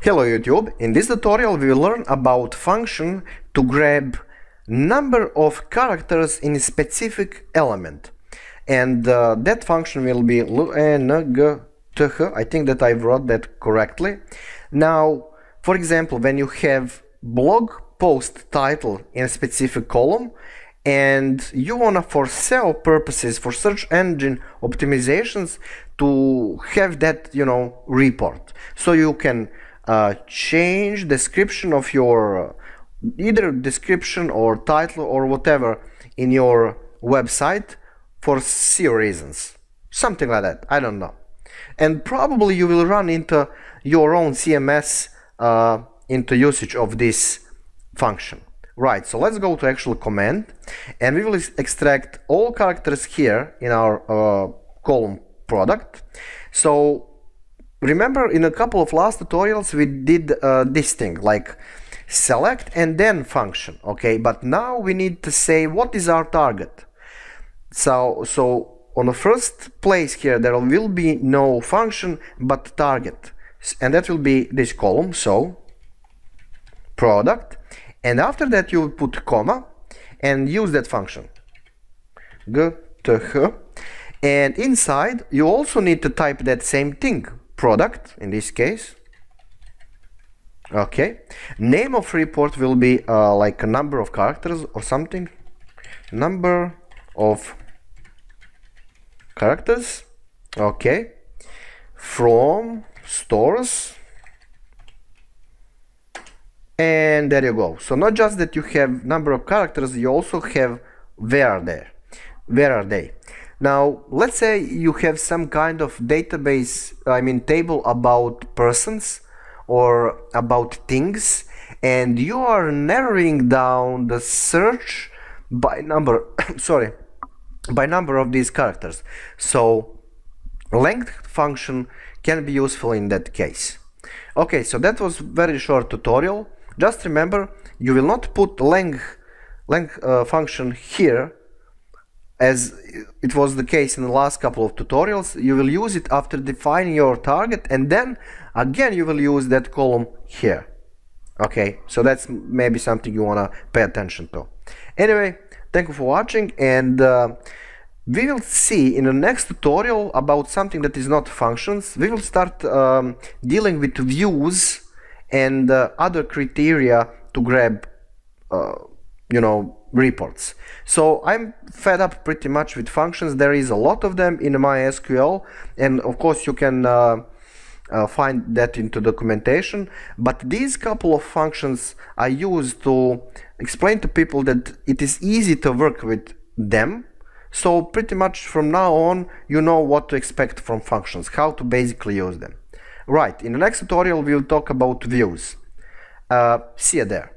Hello YouTube, in this tutorial we will learn about function to grab number of characters in a specific element, and that function will be I think that I wrote that correctly. Now, for example, when you have blog post title in a specific column and you wanna, for SEO purposes, for search engine optimizations, to have that, report, so you can change description of your either description or title or whatever in your website for SEO reasons, something like that. I don't know, and probably you will run into your own CMS into usage of this function. Right, so let's go to actual command, and we will extract all characters here in our column product. So remember, in a couple of last tutorials we did this thing like select and then function, okay? But now we need to say what is our target. So on the first place here there will be no function but target, and that will be this column, so product, and after that you will put comma and use that function and inside you also need to type that same thing, product in this case. Okay, name of report will be like a number of characters or something, number of characters. Okay, from stores, and there you go. So not just that you have number of characters, you also have where are they. Now let's say you have some kind of database, table about persons or about things, and you are narrowing down the search by number by number of these characters. So length function can be useful in that case. Okay, so that was very short tutorial. Just remember, you will not put length function here as it was the case in the last couple of tutorials. You will use it after defining your target, and then again you will use that column here. Okay, so that's maybe something you want to pay attention to. Anyway, thank you for watching, and we will see in the next tutorial about something that is not functions. We will start dealing with views and other criteria to grab reports. So I'm fed up pretty much with functions. There is a lot of them in MySQL, and of course you can find that into documentation, but these couple of functions I use to explain to people that it is easy to work with them. So pretty much from now on you know what to expect from functions, how to basically use them. Right, in the next tutorial we will talk about views. See you there.